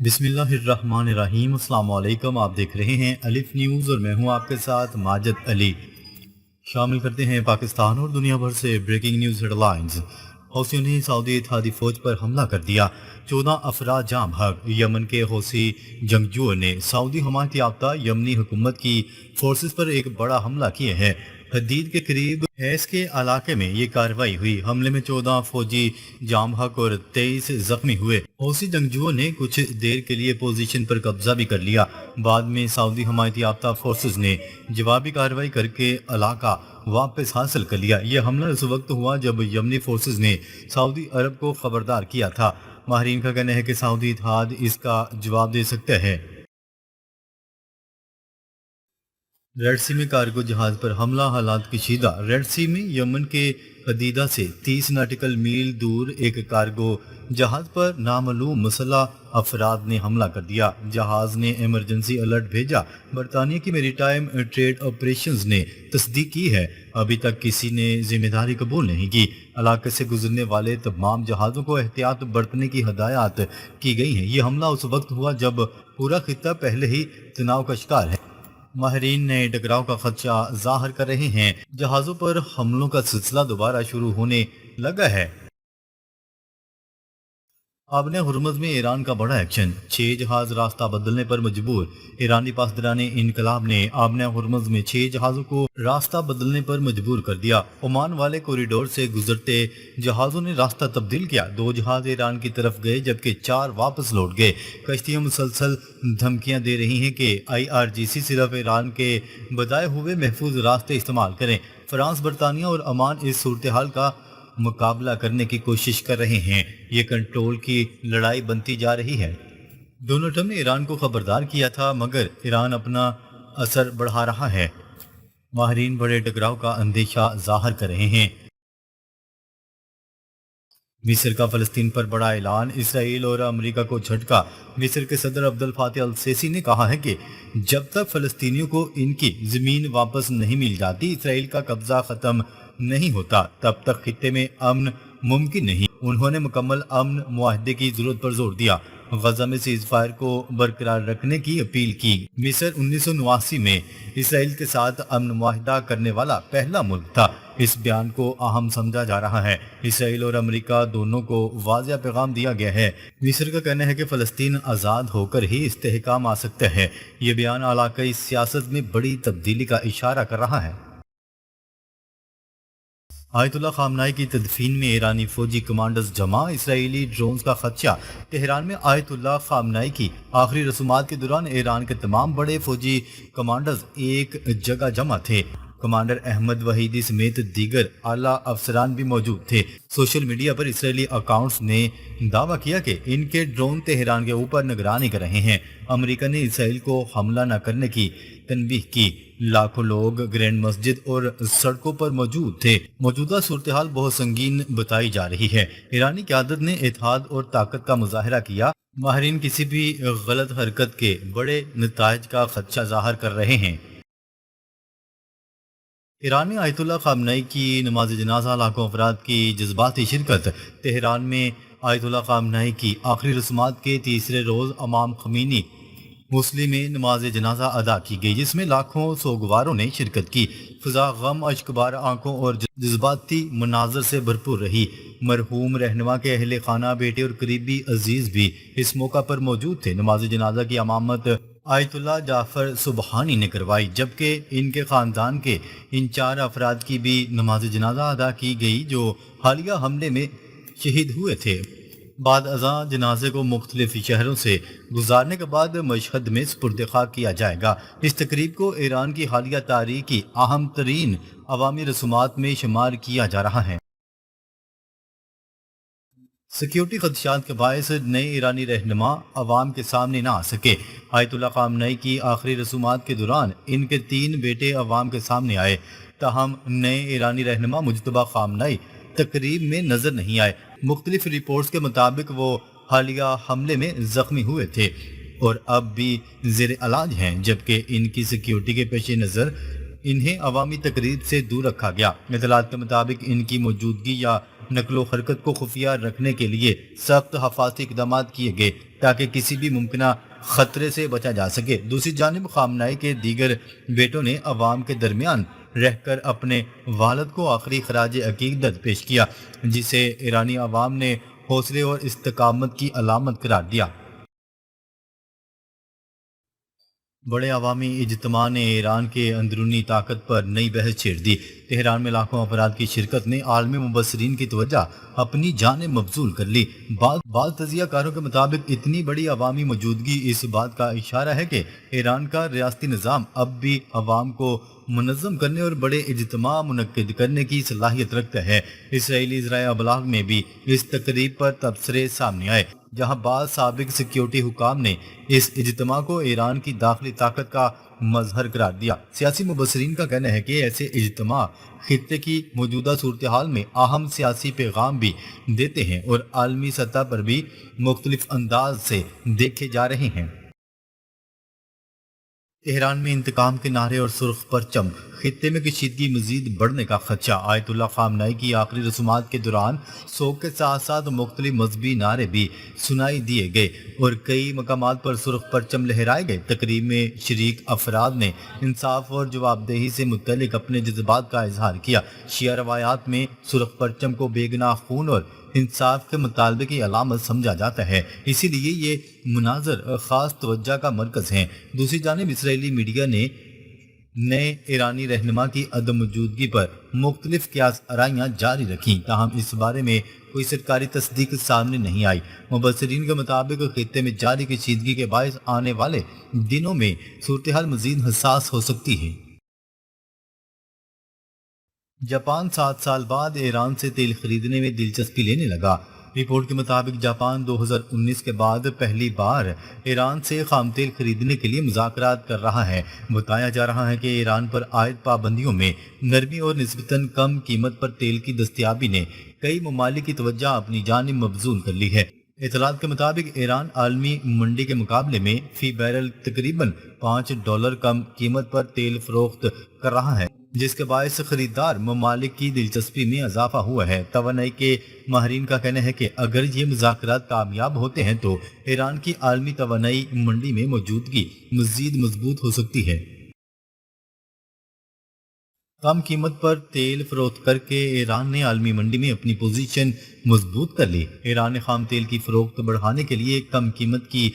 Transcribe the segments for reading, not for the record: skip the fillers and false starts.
بسم اللہ الرحمن الرحیم۔ السلام علیکم، آپ دیکھ رہے ہیں الف نیوز اور میں ہوں آپ کے ساتھ ماجد علی۔ شامل کرتے ہیں پاکستان اور دنیا بھر سے بریکنگ نیوز ہیڈ لائنز۔ حوثیوں نے سعودی اتحادی فوج پر حملہ کر دیا، 14 افراد جاں بحق۔ یمن کے حوثی جنگجوؤں نے سعودی حمایت یافتہ یمنی حکومت کی فورسز پر ایک بڑا حملہ کیے ہیں۔ حدید کے قریب حیس کے علاقے میں یہ کارروائی ہوئی۔ حملے میں 14 فوجی جاں بحق اور 23 زخمی ہوئے۔ حوثی جنگجوؤں نے کچھ دیر کے لیے پوزیشن پر قبضہ بھی کر لیا۔ بعد میں سعودی حمایت یافتہ فورسز نے جوابی کارروائی کر کے علاقہ واپس حاصل کر لیا۔ یہ حملہ اس وقت ہوا جب یمنی فورسز نے سعودی عرب کو خبردار کیا تھا۔ ماہرین کا کہنا ہے کہ سعودی اتحاد اس کا جواب دے سکتا ہے۔ ریڈ سی میں کارگو جہاز پر حملہ، حالات کشیدہ۔ ریڈ سی میں یمن کے حدیدہ سے 30 ناٹیکل میل دور ایک کارگو جہاز پر نامعلوم مسلح افراد نے حملہ کر دیا۔ جہاز نے ایمرجنسی الرٹ بھیجا۔ برطانیہ کی میری ٹائم ٹریڈ آپریشنز نے تصدیق کی ہے، ابھی تک کسی نے ذمہ داری قبول نہیں کی۔ علاقے سے گزرنے والے تمام جہازوں کو احتیاط برتنے کی ہدایات کی گئی ہیں۔ یہ حملہ اس وقت ہوا جب پورا خطہ پہلے ہی تناؤ کا شکار ہے۔ ماہرین نئے ٹکراؤ کا خدشہ ظاہر کر رہے ہیں۔ جہازوں پر حملوں کا سلسلہ دوبارہ شروع ہونے لگا ہے۔ آبنہ ہرمز میں ایران کا بڑا ایکشن، 6 جہاز راستہ بدلنے پر مجبور۔ ایرانی پاسداران انقلاب نے آبنہ ہرمز میں 6 جہازوں کو راستہ بدلنے پر مجبور کر دیا۔ عمان والے کوریڈور سے گزرتے جہازوں نے راستہ تبدیل کیا۔ 2 جہاز ایران کی طرف گئے جبکہ 4 واپس لوٹ گئے۔ کشتیاں مسلسل دھمکیاں دے رہی ہیں کہ IRGC صرف ایران کے بتائے ہوئے محفوظ راستے استعمال کریں۔ فرانس، برطانیہ اور عمان اس صورتحال کا مقابلہ کرنے کی کوشش کر رہے ہیں۔ یہ کنٹرول کی لڑائی بنتی جا رہی ہے۔ ڈونلڈ ٹرمپ نے ایران کو خبردار کیا تھا مگر ایران اپنا اثر بڑھا رہا ہے۔ ماہرین بڑے ٹکراؤ کا اندیشہ ظاہر کر رہے ہیں۔ مصر کا فلسطین پر بڑا اعلان، اسرائیل اور امریکہ کو جھٹکا۔ مصر کے صدر عبد الفاتح السیسی نے کہا ہے کہ جب تک فلسطینیوں کو ان کی زمین واپس نہیں مل جاتی، اسرائیل کا قبضہ ختم نہیں ہوتا، تب تک خطے میں امن ممکن نہیں۔ انہوں نے مکمل امن معاہدے کی ضرورت پر زور دیا، غزہ میں سیز فائر کو برقرار رکھنے کی اپیل کی۔ مصر 1989 میں اسرائیل کے ساتھ امن معاہدہ کرنے والا پہلا ملک تھا۔ اس بیان کو اہم سمجھا جا رہا ہے۔ اسرائیل اور امریکہ دونوں کو واضح پیغام دیا گیا ہے۔ مصر کا کہنا ہے کہ فلسطین آزاد ہو کر ہی استحکام آ سکتا ہے۔ یہ بیان علاقائی سیاست میں بڑی تبدیلی کا اشارہ کر رہا ہے۔ آیت اللہ خامنائی کی تدفین میں ایرانی فوجی کمانڈرز جمع، اسرائیلی ڈرونز کا خدشہ۔ تہران میں آیت اللہ خامنائی کی آخری رسومات کے دوران ایران کے تمام بڑے فوجی کمانڈرز ایک جگہ جمع تھے۔ کمانڈر احمد وحیدی سمیت دیگر اعلیٰ افسران بھی موجود تھے۔ سوشل میڈیا پر اسرائیلی اکاؤنٹس نے دعویٰ کیا کہ ان کے ڈرون تہران کے اوپر نگرانی کر رہے ہیں۔ امریکہ نے اسرائیل کو حملہ نہ کرنے کی تنبیہ کی۔ لاکھوں لوگ گرینڈ مسجد اور سڑکوں پر موجود تھے۔ موجودہ صورتحال بہت سنگین بتائی جا رہی ہے۔ ایرانی قیادت نے اتحاد اور طاقت کا مظاہرہ کیا۔ ماہرین کسی بھی غلط حرکت کے بڑے نتائج کا خدشہ ظاہر کر رہے ہیں۔ ایران میں آیت اللہ خامنائی کی نماز جنازہ، لاکھوں افراد کی جذباتی شرکت۔ تہران میں آیت اللہ خامنائی کی آخری رسومات کے تیسرے روز امام خمینی مسلح میں نماز جنازہ ادا کی گئی، جس میں لاکھوں سوگواروں نے شرکت کی۔ فضا غم، اشکبار آنکھوں اور جذباتی مناظر سے بھرپور رہی۔ مرحوم رہنما کے اہل خانہ، بیٹے اور قریبی عزیز بھی اس موقع پر موجود تھے۔ نماز جنازہ کی امامت آیت اللہ جعفر سبحانی نے کروائی، جبکہ ان کے خاندان کے ان 4 افراد کی بھی نماز جنازہ ادا کی گئی جو حالیہ حملے میں شہید ہوئے تھے۔ بعد ازاں جنازے کو مختلف شہروں سے گزارنے کے بعد مشہد میں سپرد خاک کیا جائے گا۔ اس تقریب کو ایران کی حالیہ تاریخ کی اہم ترین عوامی رسومات میں شمار کیا جا رہا ہے۔ سیکیورٹی خدشات کے باعث نئے ایرانی رہنما عوام کے سامنے نہ آ سکے۔ آیت اللہ خامنائی کی آخری رسومات کے دوران ان کے 3 بیٹے عوام کے سامنے آئے، تاہم نئے ایرانی رہنما مجتبیٰ خامنائی تقریب میں نظر نہیں آئے۔ مختلف رپورٹس کے مطابق وہ حالیہ حملے میں زخمی ہوئے تھے اور اب بھی زیر علاج ہیں، جبکہ ان کی سیکیورٹی کے پیش نظر انہیں عوامی تقریب سے دور رکھا گیا۔ اطلاعات کے مطابق ان کی موجودگی یا نقل و حرکت کو خفیہ رکھنے کے لیے سخت حفاظتی اقدامات کیے گئے تاکہ کسی بھی ممکنہ خطرے سے بچا جا سکے۔ دوسری جانب خامنہئی کے دیگر بیٹوں نے عوام کے درمیان رہ کر اپنے والد کو آخری خراج عقیدت پیش کیا، جسے ایرانی عوام نے حوصلے اور استقامت کی علامت قرار دیا۔ بڑے عوامی اجتماع نے ایران کے اندرونی طاقت پر نئی بحث چھیڑ دی۔ تہران میں لاکھوں افراد کی شرکت نے عالمی مبصرین کی توجہ اپنی جانب مبذول کر لی۔ بعض تجزیہ کاروں کے مطابق اتنی بڑی عوامی موجودگی اس بات کا اشارہ ہے کہ ایران کا ریاستی نظام اب بھی عوام کو منظم کرنے اور بڑے اجتماع منعقد کرنے کی صلاحیت رکھتا ہے۔ اسرائیلی ذرائع ابلاغ میں بھی اس تقریب پر تبصرے سامنے آئے، جہاں بعض سابق سیکیورٹی حکام نے اس اجتماع کو ایران کی داخلی طاقت کا مظہر قرار دیا۔ سیاسی مبصرین کا کہنا ہے کہ ایسے اجتماع خطے کی موجودہ صورتحال میں اہم سیاسی پیغام بھی دیتے ہیں اور عالمی سطح پر بھی مختلف انداز سے دیکھے جا رہے ہیں۔ تہران میں انتقام کے نعرے اور سرخ پرچم، خطے میں کشیدگی مزید بڑھنے کا خدشہ۔ آیت اللہ خامنہئی کی آخری رسومات کے دوران سوگ کے ساتھ ساتھ مختلف مذہبی نعرے بھی سنائی دیے گئے اور کئی مقامات پر سرخ پرچم لہرائے گئے۔ تقریب میں شریک افراد نے انصاف اور جواب دہی سے متعلق اپنے جذبات کا اظہار کیا۔ شیعہ روایات میں سرخ پرچم کو بے گناہ خون اور انصاف کے مطالبے کی علامت سمجھا جاتا ہے، اسی لیے یہ مناظر خاص توجہ کا مرکز ہیں۔ دوسری جانب اسرائیلی میڈیا نے نئے ایرانی رہنما کی عدم موجودگی پر مختلف قیاس آرائیاں جاری رکھیں، تاہم اس بارے میں کوئی سرکاری تصدیق سامنے نہیں آئی۔ مبصرین کے مطابق خطے میں جاری کشیدگی کے باعث آنے والے دنوں میں صورتحال مزید حساس ہو سکتی ہے۔ جاپان 7 سال بعد ایران سے تیل خریدنے میں دلچسپی لینے لگا۔ رپورٹ کے مطابق جاپان 2019 کے بعد پہلی بار ایران سے خام تیل خریدنے کے لیے مذاکرات کر رہا ہے۔ بتایا جا رہا ہے کہ ایران پر عائد پابندیوں میں نرمی اور نسبتاً کم قیمت پر تیل کی دستیابی نے کئی ممالک کی توجہ اپنی جانب مبذول کر لی ہے۔ اطلاعات کے مطابق ایران عالمی منڈی کے مقابلے میں فی بیرل تقریباً $5 کم قیمت پر تیل فروخت کر رہا ہے، جس کے باعث خریدار ممالک کی دلچسپی میں اضافہ ہوا ہے۔ توانائی کے ماہرین کا کہنا ہے کہ اگر یہ مذاکرات کامیاب ہوتے ہیں تو ایران کی عالمی توانائی منڈی میں موجودگی مزید مضبوط ہو سکتی ہے۔ کم قیمت پر تیل فروخت کر کے ایران نے عالمی منڈی میں اپنی پوزیشن مضبوط کر لی۔ ایران نے خام تیل کی فروخت بڑھانے کے لیے کم قیمت کی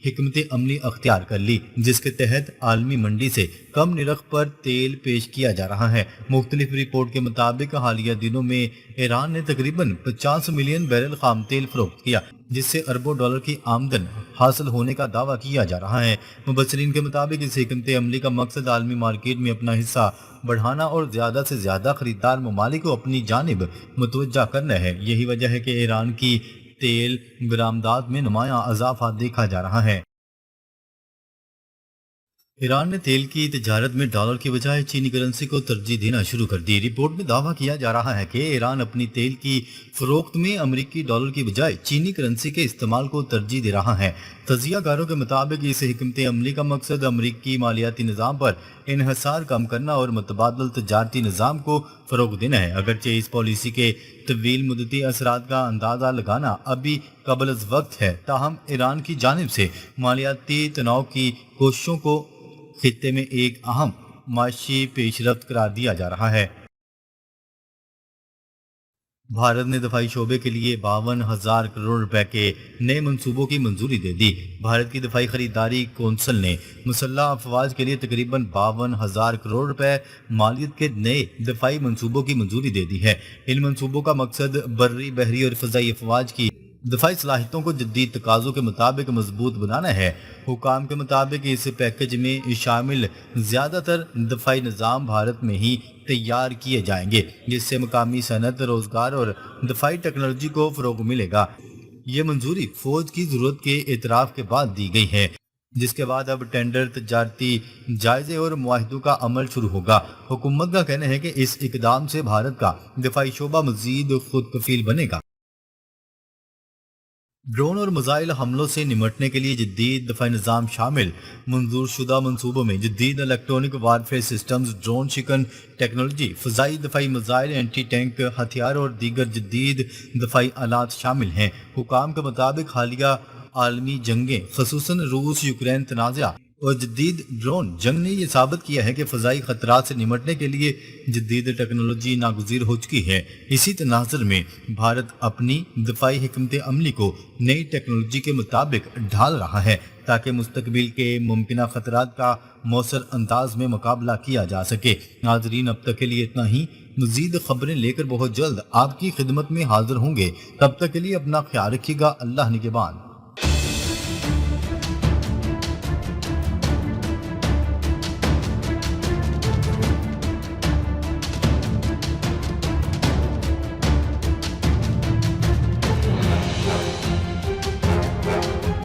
حکمت عملی اختیار کر لی، جس کے تحت عالمی منڈی سے کم نرخ پر تیل پیش کیا جا رہا ہے۔ مختلف رپورٹ کے مطابق حالیہ دنوں میں ایران نے تقریباً 50 ملین بیرل خام تیل فروخت کیا، جس سے اربوں ڈالر کی آمدن حاصل ہونے کا دعویٰ کیا جا رہا ہے۔ مبصرین کے مطابق اس حکمت عملی کا مقصد عالمی مارکیٹ میں اپنا حصہ بڑھانا اور زیادہ سے زیادہ خریدار ممالک کو اپنی جانب متوجہ کرنا ہے۔ یہی وجہ ہے کہ ایران کی تیل برآمدات میں نمایاں اضافہ دیکھا جا رہا ہے۔ ایران نے تیل کی تجارت میں ڈالر کی بجائے چینی کرنسی کو ترجیح دینا شروع کر دی۔ رپورٹ میں دعویٰ کیا جا رہا ہے کہ ایران اپنی تیل کی فروخت میں امریکی ڈالر کی بجائے چینی کرنسی کے استعمال کو ترجیح دے رہا ہے۔ تجزیہ کاروں کے مطابق اس حکمت عملی کا مقصد امریکی مالیاتی نظام پر انحصار کم کرنا اور متبادل تجارتی نظام کو فروغ دینا ہے۔ اگرچہ اس پالیسی کے طویل مدتی اثرات کا اندازہ لگانا ابھی قبل از وقت ہے، تاہم ایران کی جانب سے مالیاتی تنوع کی کوششوں کو خطے میں ایک اہم معاشی پیش رفت قرار دیا جا رہا ہے۔ بھارت نے دفاعی شعبے کے لیے 52,000 کروڑ روپے کے نئے منصوبوں کی منظوری دے دی۔ بھارت کی دفاعی خریداری کونسل نے مسلح افواج کے لیے تقریباً 52,000 کروڑ روپے مالیت کے نئے دفاعی منصوبوں کی منظوری دے دی ہے۔ ان منصوبوں کا مقصد بری، بحری اور فضائی افواج کی دفاعی صلاحیتوں کو جدید تقاضوں کے مطابق مضبوط بنانا ہے۔ حکام کے مطابق اس پیکج میں شامل زیادہ تر دفاعی نظام بھارت میں ہی تیار کیے جائیں گے، جس سے مقامی صنعت، روزگار اور دفاعی ٹیکنالوجی کو فروغ ملے گا۔ یہ منظوری فوج کی ضرورت کے اعتراف کے بعد دی گئی ہے، جس کے بعد اب ٹینڈر، تجارتی جائزے اور معاہدوں کا عمل شروع ہوگا۔ حکومت کا کہنا ہے کہ اس اقدام سے بھارت کا دفاعی شعبہ مزید خود کفیل بنے گا۔ ڈرون اور میزائل حملوں سے نمٹنے کے لیے جدید دفاعی نظام شامل منظور شدہ منصوبوں میں جدید الیکٹرونک وارفیئر سسٹمز، ڈرون شکن ٹیکنالوجی، فضائی دفاعی میزائل، اینٹی ٹینک ہتھیار اور دیگر جدید دفاعی آلات شامل ہیں۔ حکام کے مطابق حالیہ عالمی جنگیں، خصوصاً روس یوکرین تنازع اور جدید ڈرون جنگ نے یہ ثابت کیا ہے کہ فضائی خطرات سے نمٹنے کے لیے جدید ٹیکنالوجی ناگزیر ہو چکی ہے۔ اسی تناظر میں بھارت اپنی دفاعی حکمت عملی کو نئی ٹیکنالوجی کے مطابق ڈھال رہا ہے تاکہ مستقبل کے ممکنہ خطرات کا مؤثر انداز میں مقابلہ کیا جا سکے۔ ناظرین، اب تک کے لیے اتنا ہی۔ مزید خبریں لے کر بہت جلد آپ کی خدمت میں حاضر ہوں گے۔ تب تک کے لیے اپنا خیال رکھیے گا۔ اللہ نگہبان۔